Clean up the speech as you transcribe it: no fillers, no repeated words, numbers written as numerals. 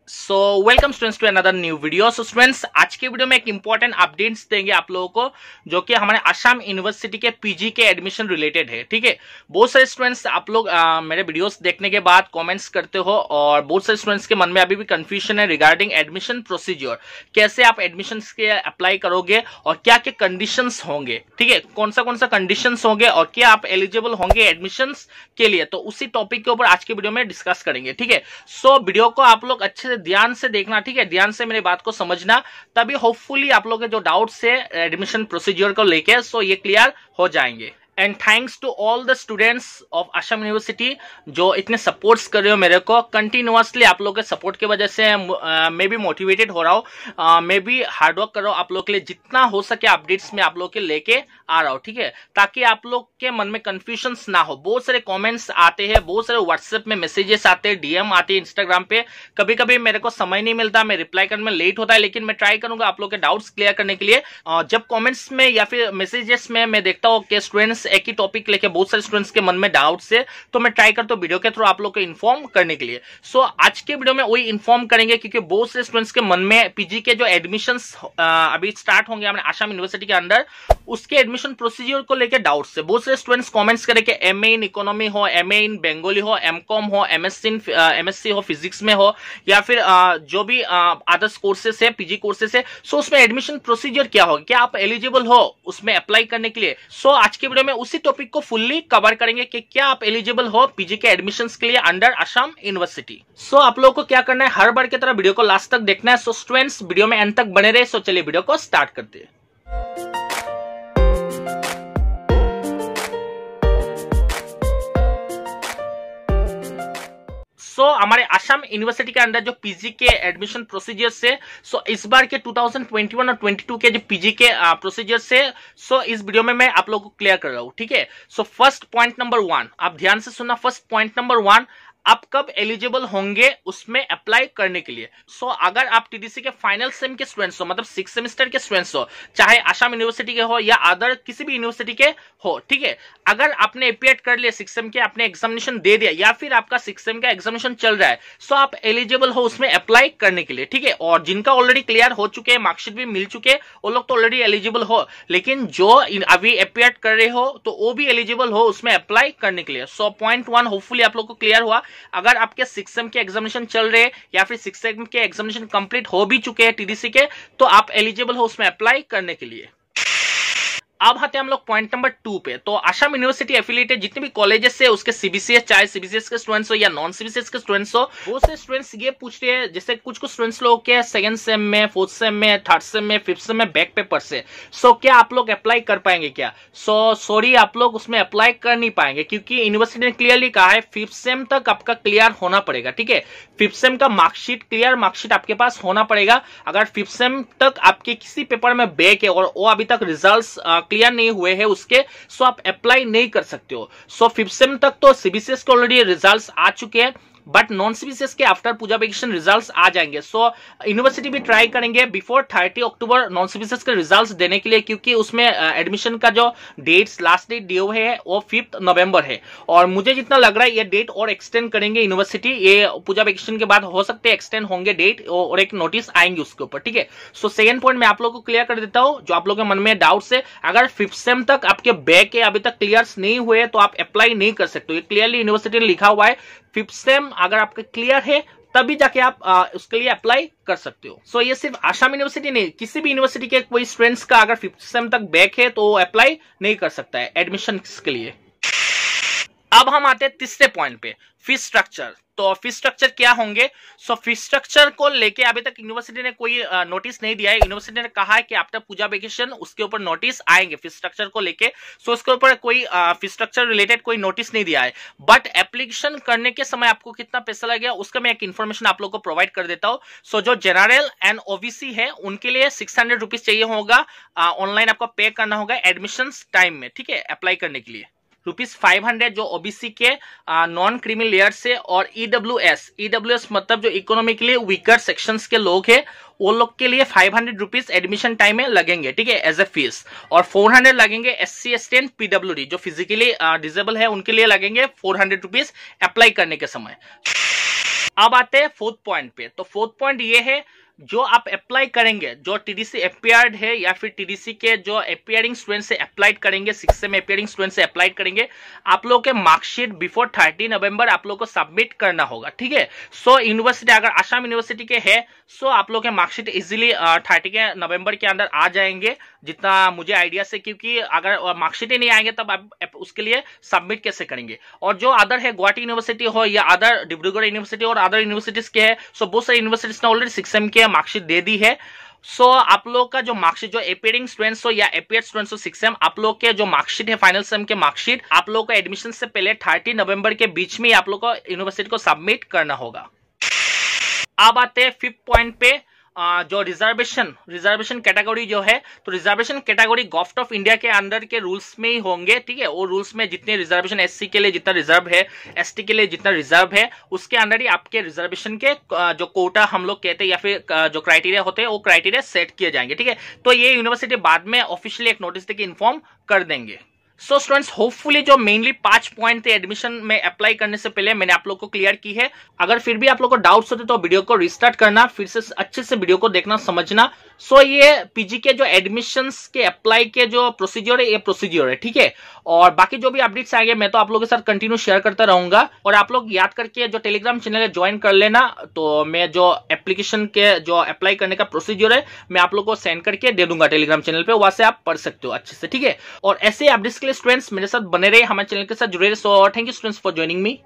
So welcome students to another new video. So students, आज के video में एक इंपॉर्टेंट अपडेट्स देंगे आप लोगों को, जो कि हमारे असम यूनिवर्सिटी के पीजी के एडमिशन रिलेटेड है। ठीक है, बहुत सारे स्टूडेंट्स आप लोग मेरे वीडियोस देखने के बाद कमेंट्स करते हो, और बहुत सारे स्टूडेंट्स के मन में अभी भी कंफ्यूजन है रिगार्डिंग एडमिशन प्रोसीजर, कैसे आप एडमिशन के अप्लाई करोगे और क्या क्या कंडीशंस होंगे। ठीक है, कौन सा कंडीशंस होंगे और क्या आप एलिजिबल होंगे एडमिशन के लिए, तो उसी टॉपिक के ऊपर आज के वीडियो में डिस्कस करेंगे। ठीक है, सो वीडियो को आप लोग अच्छे से ध्यान से देखना। ठीक है, ध्यान से मेरी बात को समझना, तभी होपफुली आप लोग के जो डाउट्स है एडमिशन प्रोसीजर को लेके, सो ये क्लियर हो जाएंगे। And thanks to all the students of Assam university जो इतने सपोर्ट्स कर रहे हो मेरे को कंटिन्यूअसली। आप लोग के सपोर्ट की वजह से मैं भी मोटिवेटेड हो रहा हूँ, मैं भी हार्डवर्क कर रहा हूँ आप लोग के लिए, जितना हो सके अपडेट्स में आप लोग के लेके आ रहा हूँ। ठीक है, ताकि आप लोग के मन में कंफ्यूजन ना हो। बहुत सारे कमेंट्स आते हैं, बहुत सारे व्हाट्सएप में मैसेजेस आते हैं, डीएम आते हैं इंस्टाग्राम पे। कभी कभी मेरे को समय नहीं मिलता, मैं रिप्लाई करने में लेट होता है, लेकिन मैं ट्राई करूंगा आप लोग के डाउट्स क्लियर करने के लिए। जब कमेंट्स में या फिर मैसेजेस में मैं देखता हूँ कि स्टूडेंट्स एक ही टॉपिक लेके बहुत सारे स्टूडेंट्स के मन में डाउट्स है, तो मैं ट्राई करता हूँ वीडियो के थ्रू आप लोग को इन्फॉर्म करने के लिए। सो आज के वीडियो में वही इन्फॉर्म करेंगे, क्योंकि बहुत सारे स्टूडेंट्स के मन में पीजी के जो एडमिशंस अभी स्टार्ट होंगे हमारे असम यूनिवर्सिटी के अंदर, उसके एडमिशन प्रोसीजर को लेकर डाउट्स है। बहुत सारे स्टूडेंट्स कमेंट्स करें कि एमए इन इकोनॉमी हो, एमए इन बंगाली हो, एमकॉम हो, एमएससी हो फिजिक्स में हो, या फिर जो भी अदर्स कोर्सेस है, पीजी कोर्सेस है, सो उसमें एडमिशन प्रोसीजर क्या होगा, क्या आप एलिजिबल हो उसमें अप्लाई करने के लिए। सो आज के वीडियो में उसी टॉपिक को फुल्ली कवर करेंगे कि क्या आप एलिजिबल हो पीजी के एडमिशंस के लिए अंडर असम यूनिवर्सिटी। सो आप लोगों को क्या करना है, हर बार की तरह वीडियो को लास्ट तक देखना है। सो स्टूडेंट्स, वीडियो में एंड तक बने रहे। सो चलिए वीडियो को स्टार्ट करते हैं। हमारे असम यूनिवर्सिटी के अंदर जो पीजी के एडमिशन प्रोसीजर से, इस बार के 2021 और 22 के जो पीजी के प्रोसीजर से, इस वीडियो में मैं आप लोगों को क्लियर कर रहा हूं। ठीक है, फर्स्ट पॉइंट नंबर 1, आप ध्यान से सुनना। फर्स्ट पॉइंट नंबर 1, आप कब एलिजिबल होंगे उसमें अप्लाई करने के लिए। अगर आप टीडीसी के फाइनल सेम के स्टूडेंट्स हो, मतलब 6 सेमेस्टर के स्टूडेंट्स हो, चाहे असम यूनिवर्सिटी के हो या अदर किसी भी यूनिवर्सिटी के हो, ठीक है, अगर आपने एपीएट कर लिया 6 सेम के, आपने एग्जामिनेशन दे दिया, या फिर आपका 6 सेम का एग्जामिनेशन चल रहा है, आप एलिजिबल हो उसमें अप्लाई करने के लिए। ठीक है, और जिनका ऑलरेडी क्लियर हो चुके हैं, मार्कशीट भी मिल चुके हैं, वो लोग तो ऑलरेडी एलिजिबल हो, लेकिन जो अभी एपीएट कर रहे हो तो वो भी एलिजिबल हो उसमें अप्लाई करने के लिए। पॉइंट 1 होपफुली आप लोग को क्लियर हुआ। अगर आपके 6 सेम के एग्जामिनेशन चल रहे हैं या फिर 6 सेम के एग्जामिनेशन कंप्लीट हो भी चुके हैं टीडीसी के, तो आप एलिजिबल हो उसमें अप्लाई करने के लिए। अब आते हैं हम लोग पॉइंट नंबर 2 पे। तो असम यूनिवर्सिटी एफिलिएटेड जितने भी कॉलेजेस है, उसके सीबीसीएस, चाहे सीबीसीएस के स्टूडेंट्स हो या नॉन सीबीसीएस के स्टूडेंट्स हो, वो से स्टूडेंट्स ये पूछ रहे हैं, जैसे कुछ स्टूडेंट्स लोग के सेकंड सेम में, फोर्थ सेम में, थर्ड सेम में, फिफ्थ सेम में बैक पेपर से, क्या आप लोग अप्लाई कर पाएंगे क्या? सॉरी, आप लोग उसमें अप्लाई कर नहीं पाएंगे, क्योंकि यूनिवर्सिटी ने क्लियरली कहा है फिफ्थ सेम तक आपका क्लियर होना पड़ेगा। ठीक है, फिफ्थ सेम का मार्कशीट, क्लियर मार्कशीट आपके पास होना पड़ेगा। अगर फिफ्थ सेम तक आपके किसी पेपर में बैक है और वो अभी तक रिजल्ट्स क्लियर नहीं हुए हैं उसके, आप अप्लाई नहीं कर सकते हो। फिफ्थ सेम तक तो सीबीसीएस के ऑलरेडी रिजल्ट्स आ चुके हैं, बट नॉन सीबीसीएस के आफ्टर पूजा वेकेशन रिजल्ट्स आ जाएंगे। यूनिवर्सिटी भी ट्राई करेंगे बिफोर 30 अक्टूबर नॉन सीबीसीएस के रिजल्ट्स देने के लिए, क्योंकि उसमें एडमिशन का जो डेट्स, लास्ट डेट दिए हुए है वो 5 नवंबर है, और मुझे जितना लग रहा है ये डेट और एक्सटेंड करेंगे यूनिवर्सिटी। ये पूजा वेकेशन के बाद हो सकते हैं एक्सटेंड होंगे डेट, और एक नोटिस आएंगे उसके ऊपर। ठीक है, सेकंड पॉइंट मैं आप लोगों को क्लियर कर देता हूं, जो आप लोगों के मन में डाउट्स है। अगर फिफ्थ सेम तक आपके बैक है, अभी तक क्लियर नहीं हुए, तो आप अप्लाई नहीं कर सकते। ये क्लियरली यूनिवर्सिटी ने लिखा हुआ है, फिफ्थ सेम अगर आपका क्लियर है तभी जाके आप उसके लिए अप्लाई कर सकते हो। ये सिर्फ असम यूनिवर्सिटी नहीं, किसी भी यूनिवर्सिटी के कोई स्टूडेंट्स का अगर फिफ्थ सेम तक बैक है तो अप्लाई नहीं कर सकता है एडमिशन के लिए। अब हम आते हैं तीसरे पॉइंट पे, फीस स्ट्रक्चर। तो फीस स्ट्रक्चर क्या होंगे? फीस स्ट्रक्चर को लेके अभी तक यूनिवर्सिटी ने कोई नोटिस नहीं दिया है। यूनिवर्सिटी ने कहा है कि आफ्टर पूजा वेकेशन उसके ऊपर नोटिस आएंगे फीस स्ट्रक्चर को लेके। उसके ऊपर कोई फीस स्ट्रक्चर रिलेटेड कोई नोटिस नहीं दिया है, बट एप्लीकेशन करने के समय आपको कितना पैसा लगेगा उसका मैं एक इन्फॉर्मेशन आप लोग को प्रोवाइड कर देता हूँ। जो जनरल एंड ओबीसी है उनके लिए 600 रुपीज चाहिए होगा, ऑनलाइन आपको पे करना होगा एडमिशन टाइम में। ठीक है, अप्लाई करने के लिए ₹500 जो ओबीसी के नॉन क्रीमी लेयर से, और ईडब्ल्यूएस मतलब जो इकोनॉमिकली वीकर सेक्शंस के लोग हैं, वो लोग के लिए 500 रुपीज एडमिशन टाइम में लगेंगे। ठीक है, एज ए फीस, और 400 लगेंगे SC ST एंड पीडब्ल्यूडी जो फिजिकली डिसेबल है उनके लिए लगेंगे 400 रुपीज अप्लाई करने के समय। अब आते हैं फोर्थ पॉइंट पे। तो फोर्थ पॉइंट ये है, जो आप अप्लाई करेंगे, जो टीडीसी एपीआर्ड है या फिर टीडीसी के जो अपियरिंग स्टूडेंट से अप्लाइड करेंगे, 6 सेम अपियरिंग स्टूडेंट से अप्लाइड करेंगे, आप लोगों के मार्कशीट बिफोर 30 नवंबर आप लोगों को सबमिट करना होगा, ठीक है। सो यूनिवर्सिटी अगर आसाम यूनिवर्सिटी के है, सो आप लोग के मार्कशीट इजीली 30 के नवंबर के अंदर आ जाएंगे, जितना मुझे आइडिया से, क्योंकि अगर मार्कशीट ही नहीं आएंगे तब आप उसके लिए सबमिट कैसे करेंगे। और जो अदर है, गुवाहाटी यूनिवर्सिटी हो या अदर डिब्रूगढ़ यूनिवर्सिटी और अदर यूनिवर्सिटीज के है, सो बहुत सारी यूनिवर्सिटीज ने ऑलरेडी 6 सेम के मार्कशीट दे दी है। सो आप लोग का जो मार्कशीट, जो अपियरिंग स्टूडेंट्स हो या अपियर्ड स्टूडेंट्स हो 6 सेम, आप लोग के जो मार्कशीट है फाइनल सेम के मार्कशीट, आप लोग को एडमिशन से पहले 30 नवंबर के बीच में आप लोग को यूनिवर्सिटी को सबमिट करना होगा। अब आते हैं 5th पॉइंट पे, जो रिजर्वेशन कैटेगरी जो है, तो reservation category government of India के अंडर के रूल्स में ही होंगे, ठीक है। वो रूल्स में जितने रिजर्वेशन, एससी के लिए जितना रिजर्व है, एसटी के लिए जितना रिजर्व है, उसके अंडर ही आपके रिजर्वेशन के जो कोटा हम लोग कहते हैं या फिर जो क्राइटेरिया होते हैं, वो क्राइटेरिया सेट किए जाएंगे, ठीक है। तो ये यूनिवर्सिटी बाद में ऑफिशियली एक नोटिस देके इन्फॉर्म कर देंगे। सो स्टूडेंट्स, होपफुली जो मेनली 5 पॉइंट थे एडमिशन में अप्लाई करने से पहले मैंने आप लोग को क्लियर की है। अगर फिर भी आप लोग को डाउट्स होते तो वीडियो को रिस्टार्ट करना, फिर से अच्छे से वीडियो को देखना, समझना। सो ये पीजी के जो एडमिशंस के अप्लाई के जो प्रोसीजर है, ये प्रोसीजर है, ठीक है। और बाकी जो भी अपडेट्स आएंगे मैं तो आप लोगों के साथ कंटिन्यू शेयर करता रहूंगा। और आप लोग याद करके जो टेलीग्राम चैनल है ज्वाइन कर लेना, तो मैं जो एप्लीकेशन के जो अप्लाई करने का प्रोसीजर है मैं आप लोग को सेंड करके दे दूंगा टेलीग्राम चैनल पे, वहां से आप पढ़ सकते हो अच्छे से, ठीक है। और ऐसे अपडेट्स के लिए स्टूडेंट्स मेरे साथ बने रहे, हमारे चैनल के साथ जुड़े रहे। So thank you students for joining me.